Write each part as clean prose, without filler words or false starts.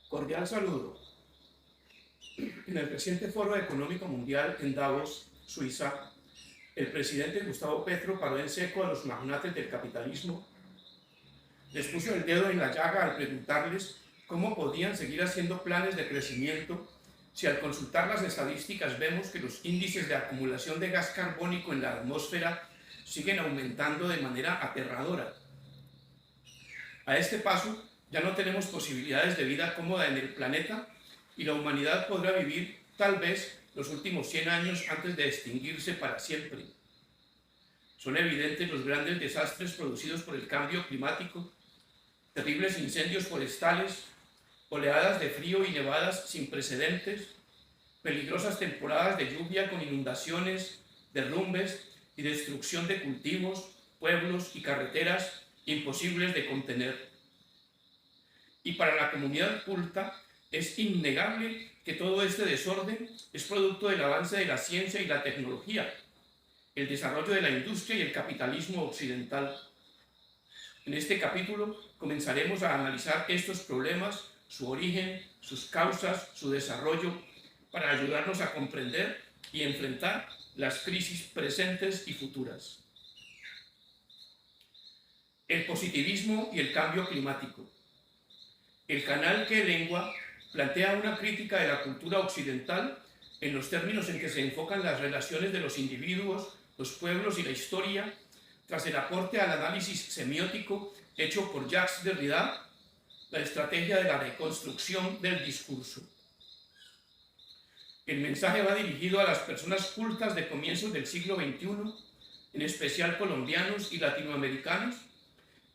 Cordial saludo. En el reciente Foro Económico Mundial en Davos, Suiza, el presidente Gustavo Petro paró en seco a los magnates del capitalismo, les puso el dedo en la llaga al preguntarles cómo podían seguir haciendo planes de crecimiento si al consultar las estadísticas vemos que los índices de acumulación de gas carbónico en la atmósfera siguen aumentando de manera aterradora. A este paso, ya no tenemos posibilidades de vida cómoda en el planeta y la humanidad podrá vivir tal vez los últimos 100 años antes de extinguirse para siempre. Son evidentes los grandes desastres producidos por el cambio climático, terribles incendios forestales, oleadas de frío y nevadas sin precedentes, peligrosas temporadas de lluvia con inundaciones, derrumbes y destrucción de cultivos, pueblos y carreteras imposibles de contener. Y para la comunidad culta es innegable que todo este desorden es producto del avance de la ciencia y la tecnología, el desarrollo de la industria y el capitalismo occidental. En este capítulo comenzaremos a analizar estos problemas, su origen, sus causas, su desarrollo, para ayudarnos a comprender y enfrentar las crisis presentes y futuras. El positivismo y el cambio climático. El canal Que Lengua plantea una crítica de la cultura occidental en los términos en que se enfocan las relaciones de los individuos, los pueblos y la historia, tras el aporte al análisis semiótico hecho por Jacques Derrida, la estrategia de la reconstrucción del discurso. El mensaje va dirigido a las personas cultas de comienzos del siglo XXI, en especial colombianos y latinoamericanos,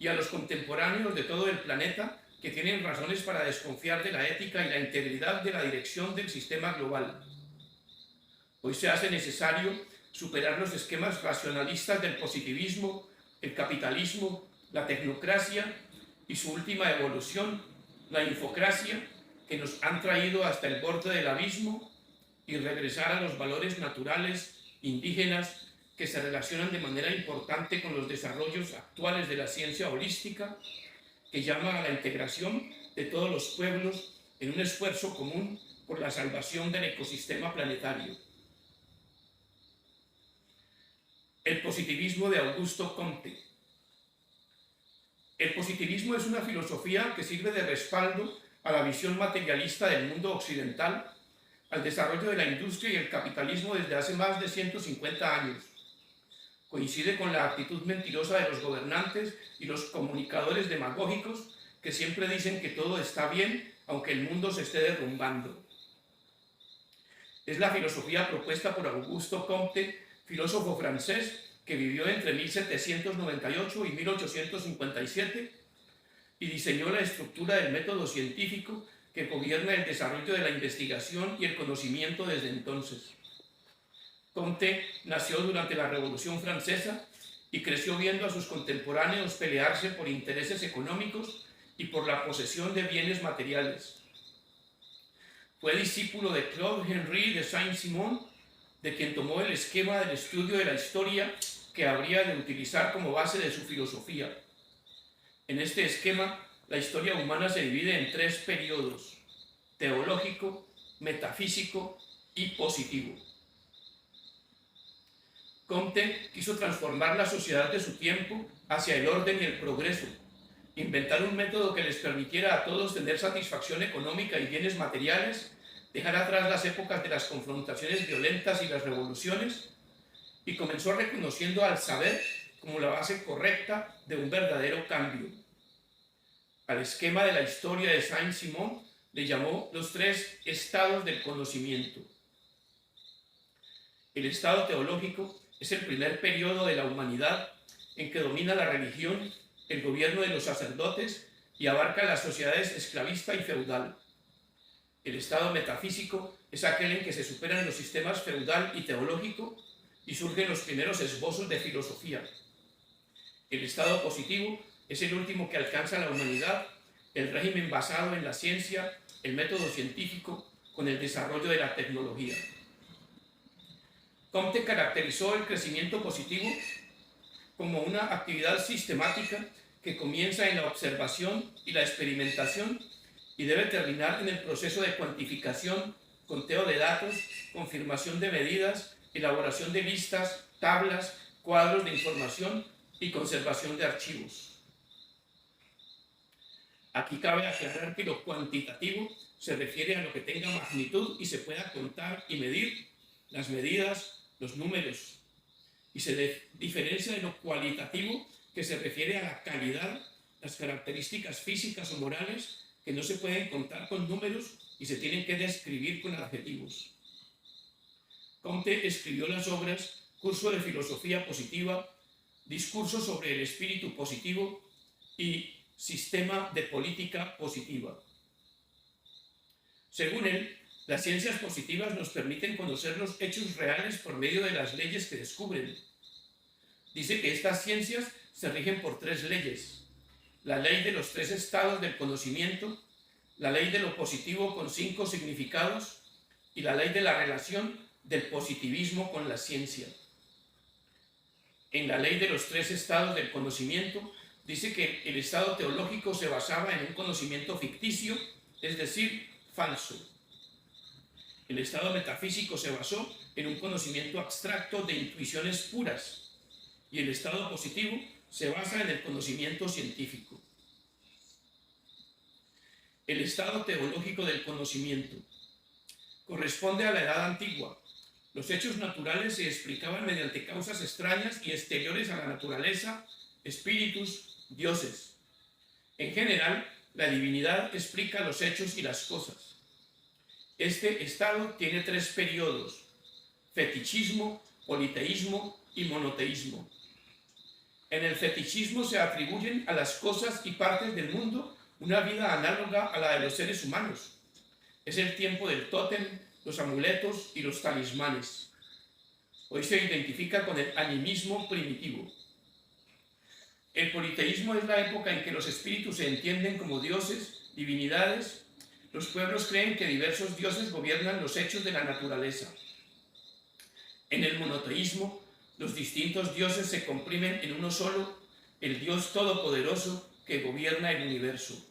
y a los contemporáneos de todo el planeta que tienen razones para desconfiar de la ética y la integridad de la dirección del sistema global. Hoy se hace necesario superar los esquemas racionalistas del positivismo, el capitalismo, la tecnocracia y su última evolución, la infocracia, que nos han traído hasta el borde del abismo, y regresar a los valores naturales, indígenas, que se relacionan de manera importante con los desarrollos actuales de la ciencia holística, que llama a la integración de todos los pueblos en un esfuerzo común por la salvación del ecosistema planetario. El positivismo de Augusto Comte. El positivismo es una filosofía que sirve de respaldo a la visión materialista del mundo occidental, al desarrollo de la industria y el capitalismo desde hace más de 150 años. Coincide con la actitud mentirosa de los gobernantes y los comunicadores demagógicos que siempre dicen que todo está bien aunque el mundo se esté derrumbando. Es la filosofía propuesta por Augusto Comte, filósofo francés que vivió entre 1798 y 1857 y diseñó la estructura del método científico que gobierna el desarrollo de la investigación y el conocimiento desde entonces. Comte nació durante la Revolución Francesa y creció viendo a sus contemporáneos pelearse por intereses económicos y por la posesión de bienes materiales. Fue discípulo de Claude Henry de Saint-Simon, de quien tomó el esquema del estudio de la historia que habría de utilizar como base de su filosofía. En este esquema, la historia humana se divide en 3 periodos: teológico, metafísico y positivo. Comte quiso transformar la sociedad de su tiempo hacia el orden y el progreso, inventar un método que les permitiera a todos tener satisfacción económica y bienes materiales, dejar atrás las épocas de las confrontaciones violentas y las revoluciones, y comenzó reconociendo al saber como la base correcta de un verdadero cambio. Al esquema de la historia de Saint-Simon le llamó los 3 estados del conocimiento. El estado teológico es el primer periodo de la humanidad en que domina la religión, el gobierno de los sacerdotes y abarca las sociedades esclavista y feudal. El estado metafísico es aquel en que se superan los sistemas feudal y teológico y surgen los primeros esbozos de filosofía. El estado positivo es el último que alcanza la humanidad, el régimen basado en la ciencia, el método científico, con el desarrollo de la tecnología. Comte caracterizó el crecimiento positivo como una actividad sistemática que comienza en la observación y la experimentación y debe terminar en el proceso de cuantificación, conteo de datos, confirmación de medidas, elaboración de listas, tablas, cuadros de información y conservación de archivos. Aquí cabe aclarar que lo cuantitativo se refiere a lo que tenga magnitud y se pueda contar y medir, las medidas, los números, y se diferencia de lo cualitativo, que se refiere a la calidad, las características físicas o morales que no se pueden contar con números y se tienen que describir con adjetivos. Comte escribió las obras Curso de Filosofía Positiva, Discurso sobre el Espíritu Positivo y Sistema de Política Positiva. Según él, las ciencias positivas nos permiten conocer los hechos reales por medio de las leyes que descubren. Dice que estas ciencias se rigen por 3 leyes: la ley de los 3 estados del conocimiento, la ley de lo positivo con 5 significados y la ley de la relación del positivismo con la ciencia. En la ley de los 3 estados del conocimiento dice que el estado teológico se basaba en un conocimiento ficticio, es decir, falso. El estado metafísico se basó en un conocimiento abstracto de intuiciones puras, y el estado positivo se basa en el conocimiento científico. El estado teológico del conocimiento corresponde a la edad antigua. Los hechos naturales se explicaban mediante causas extrañas y exteriores a la naturaleza, espíritus, dioses. En general, la divinidad explica los hechos y las cosas. Este estado tiene 3 periodos: fetichismo, politeísmo y monoteísmo. En el fetichismo se atribuyen a las cosas y partes del mundo una vida análoga a la de los seres humanos. Es el tiempo del tótem, los amuletos y los talismanes. Hoy se identifica con el animismo primitivo. El politeísmo es la época en que los espíritus se entienden como dioses, divinidades. Los pueblos creen que diversos dioses gobiernan los hechos de la naturaleza. En el monoteísmo, los distintos dioses se comprimen en uno solo, el Dios Todopoderoso que gobierna el universo.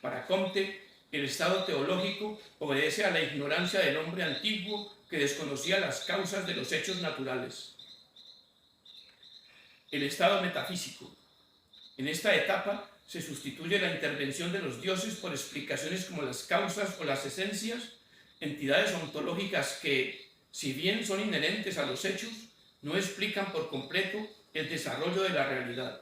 Para Comte, el estado teológico obedece a la ignorancia del hombre antiguo que desconocía las causas de los hechos naturales. El estado metafísico. En esta etapa se sustituye la intervención de los dioses por explicaciones como las causas o las esencias, entidades ontológicas que, si bien son inherentes a los hechos, no explican por completo el desarrollo de la realidad.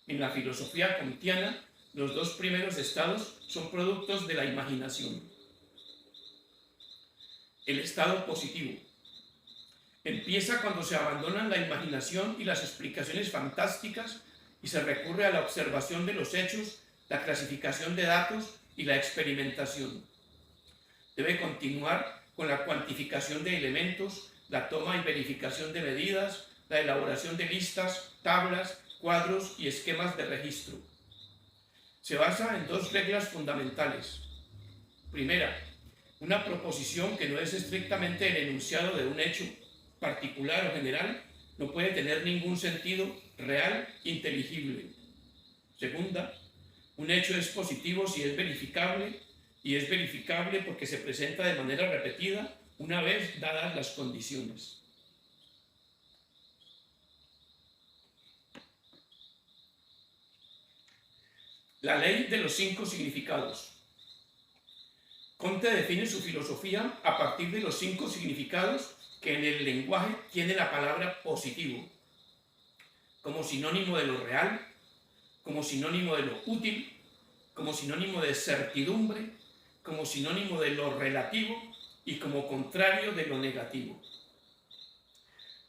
En la filosofía kantiana, los 2 primeros estados son productos de la imaginación. El estado positivo empieza cuando se abandonan la imaginación y las explicaciones fantásticas y se recurre a la observación de los hechos, la clasificación de datos y la experimentación. Debe continuar con la cuantificación de elementos, la toma y verificación de medidas, la elaboración de listas, tablas, cuadros y esquemas de registro. Se basa en 2 reglas fundamentales. Primera, una proposición que no es estrictamente el enunciado de un hecho particular o general no puede tener ningún sentido real inteligible. Segunda, un hecho es positivo si es verificable, y es verificable porque se presenta de manera repetida una vez dadas las condiciones. La ley de los 5 significados. Comte define su filosofía a partir de los 5 significados que en el lenguaje tiene la palabra positivo, como sinónimo de lo real, como sinónimo de lo útil, como sinónimo de certidumbre, como sinónimo de lo relativo y como contrario de lo negativo.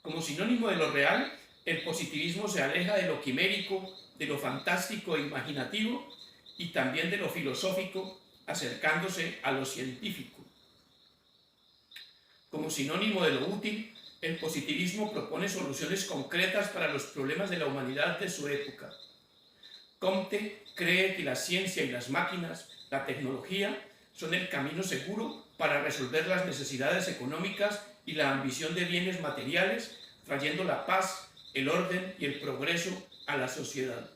Como sinónimo de lo real, el positivismo se aleja de lo quimérico, de lo fantástico e imaginativo y también de lo filosófico, acercándose a lo científico. Como sinónimo de lo útil, el positivismo propone soluciones concretas para los problemas de la humanidad de su época. Comte cree que la ciencia y las máquinas, la tecnología, son el camino seguro para resolver las necesidades económicas y la ambición de bienes materiales, trayendo la paz, el orden y el progreso a la sociedad.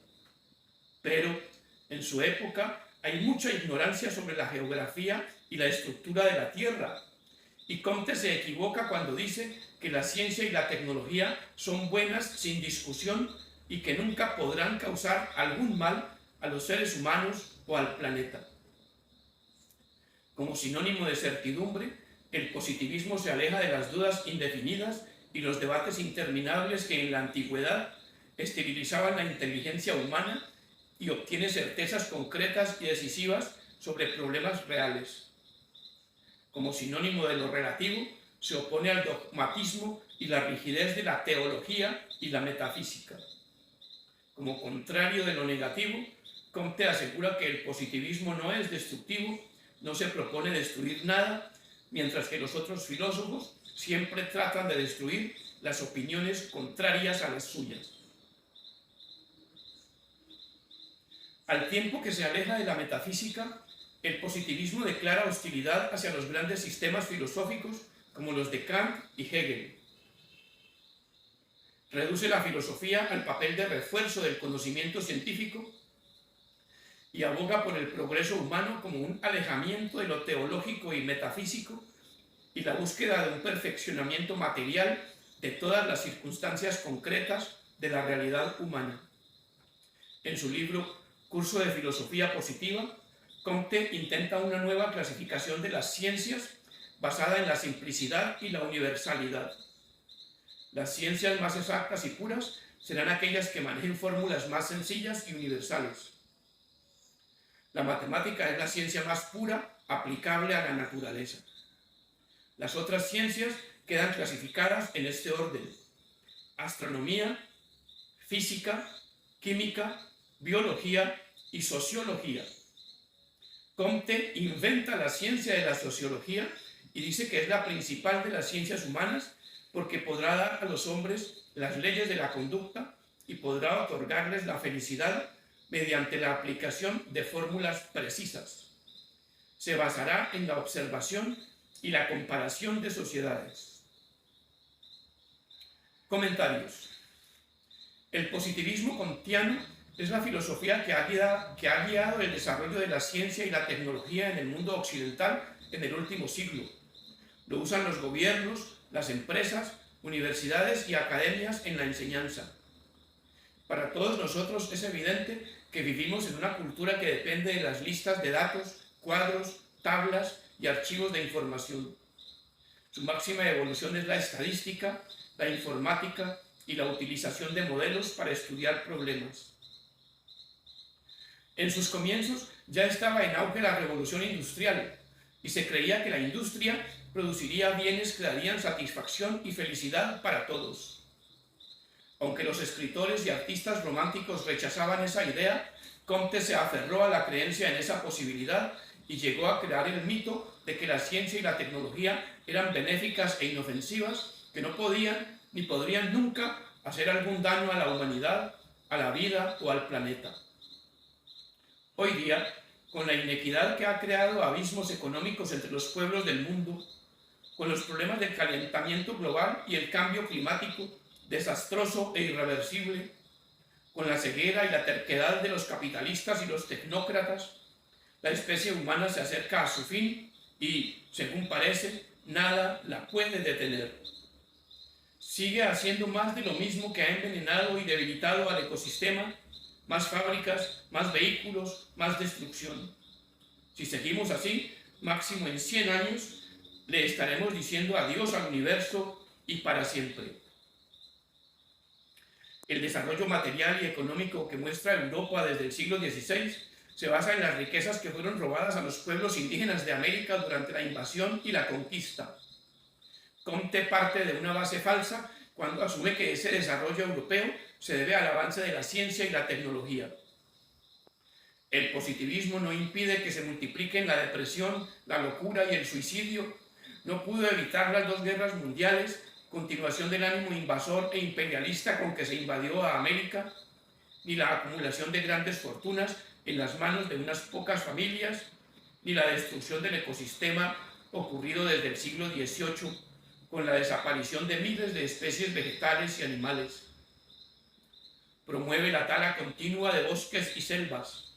Pero, en su época, hay mucha ignorancia sobre la geografía y la estructura de la Tierra. Y Comte se equivoca cuando dice que la ciencia y la tecnología son buenas sin discusión y que nunca podrán causar algún mal a los seres humanos o al planeta. Como sinónimo de certidumbre, el positivismo se aleja de las dudas indefinidas y los debates interminables que en la antigüedad esterilizaban la inteligencia humana y obtiene certezas concretas y decisivas sobre problemas reales. Como sinónimo de lo relativo, se opone al dogmatismo y la rigidez de la teología y la metafísica. Como contrario de lo negativo, Comte asegura que el positivismo no es destructivo, no se propone destruir nada, mientras que los otros filósofos siempre tratan de destruir las opiniones contrarias a las suyas. Al tiempo que se aleja de la metafísica, el positivismo declara hostilidad hacia los grandes sistemas filosóficos como los de Kant y Hegel. Reduce la filosofía al papel de refuerzo del conocimiento científico y aboga por el progreso humano como un alejamiento de lo teológico y metafísico y la búsqueda de un perfeccionamiento material de todas las circunstancias concretas de la realidad humana. En su libro Curso de Filosofía Positiva, Comte intenta una nueva clasificación de las ciencias basada en la simplicidad y la universalidad. Las ciencias más exactas y puras serán aquellas que manejen fórmulas más sencillas y universales. La matemática es la ciencia más pura aplicable a la naturaleza. Las otras ciencias quedan clasificadas en este orden: astronomía, física, química, biología y sociología. Comte inventa la ciencia de la sociología y dice que es la principal de las ciencias humanas porque podrá dar a los hombres las leyes de la conducta y podrá otorgarles la felicidad mediante la aplicación de fórmulas precisas. Se basará en la observación y la comparación de sociedades. Comentarios. El positivismo comtiano es la filosofía que ha guiado el desarrollo de la ciencia y la tecnología en el mundo occidental en el último siglo. Lo usan los gobiernos, las empresas, universidades y academias en la enseñanza. Para todos nosotros es evidente que vivimos en una cultura que depende de las listas de datos, cuadros, tablas y archivos de información. Su máxima evolución es la estadística, la informática y la utilización de modelos para estudiar problemas. En sus comienzos ya estaba en auge la revolución industrial y se creía que la industria produciría bienes que darían satisfacción y felicidad para todos. Aunque los escritores y artistas románticos rechazaban esa idea, Comte se aferró a la creencia en esa posibilidad y llegó a crear el mito de que la ciencia y la tecnología eran benéficas e inofensivas, que no podían ni podrían nunca hacer algún daño a la humanidad, a la vida o al planeta. Hoy día, con la inequidad que ha creado abismos económicos entre los pueblos del mundo, con los problemas del calentamiento global y el cambio climático desastroso e irreversible, con la ceguera y la terquedad de los capitalistas y los tecnócratas, la especie humana se acerca a su fin y, según parece, nada la puede detener. Sigue haciendo más de lo mismo que ha envenenado y debilitado al ecosistema: más fábricas, más vehículos, más destrucción. Si seguimos así, máximo en 100 años, le estaremos diciendo adiós al universo y para siempre. El desarrollo material y económico que muestra Europa desde el siglo XVI se basa en las riquezas que fueron robadas a los pueblos indígenas de América durante la invasión y la conquista. Comte parte de una base falsa cuando asume que ese desarrollo europeo se debe al avance de la ciencia y la tecnología. El positivismo no impide que se multipliquen la depresión, la locura y el suicidio. No pudo evitar las 2 guerras mundiales, continuación del ánimo invasor e imperialista con que se invadió a América, ni la acumulación de grandes fortunas en las manos de unas pocas familias, ni la destrucción del ecosistema ocurrido desde el siglo XVIII, con la desaparición de miles de especies vegetales y animales. Promueve la tala continua de bosques y selvas.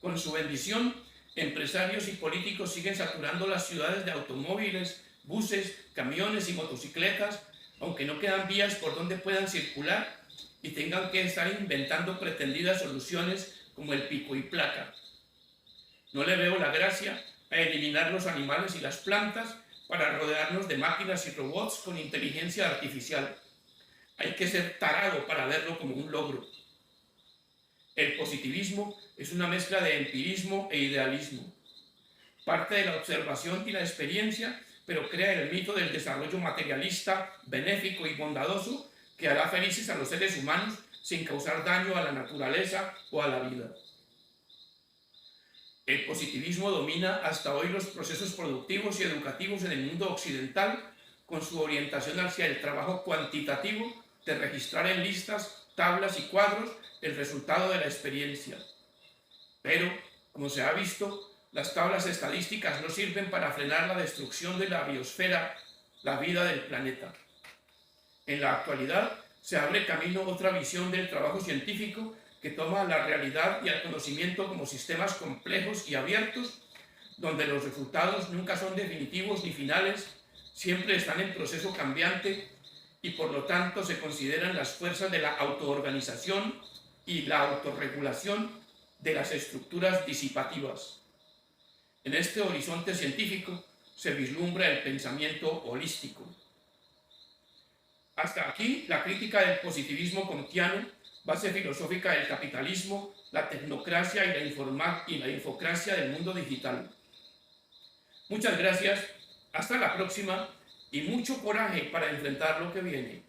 Con su bendición, empresarios y políticos siguen saturando las ciudades de automóviles, buses, camiones y motocicletas, aunque no quedan vías por donde puedan circular y tengan que estar inventando pretendidas soluciones como el pico y placa. No le veo la gracia a eliminar los animales y las plantas para rodearnos de máquinas y robots con inteligencia artificial. Hay que ser tarado para verlo como un logro. El positivismo es una mezcla de empirismo e idealismo. Parte de la observación y la experiencia, pero crea el mito del desarrollo materialista, benéfico y bondadoso que hará felices a los seres humanos sin causar daño a la naturaleza o a la vida. El positivismo domina hasta hoy los procesos productivos y educativos en el mundo occidental, con su orientación hacia el trabajo cuantitativo de registrar en listas, tablas y cuadros el resultado de la experiencia. Pero, como se ha visto, las tablas estadísticas no sirven para frenar la destrucción de la biosfera, la vida del planeta. En la actualidad, se abre camino otra visión del trabajo científico que toma la realidad y el conocimiento como sistemas complejos y abiertos, donde los resultados nunca son definitivos ni finales, siempre están en proceso cambiante y por lo tanto se consideran las fuerzas de la autoorganización y la autorregulación de las estructuras disipativas. En este horizonte científico se vislumbra el pensamiento holístico. Hasta aquí la crítica del positivismo kantiano, base filosófica del capitalismo, la tecnocracia y la infocracia del mundo digital. Muchas gracias, hasta la próxima y mucho coraje para enfrentar lo que viene.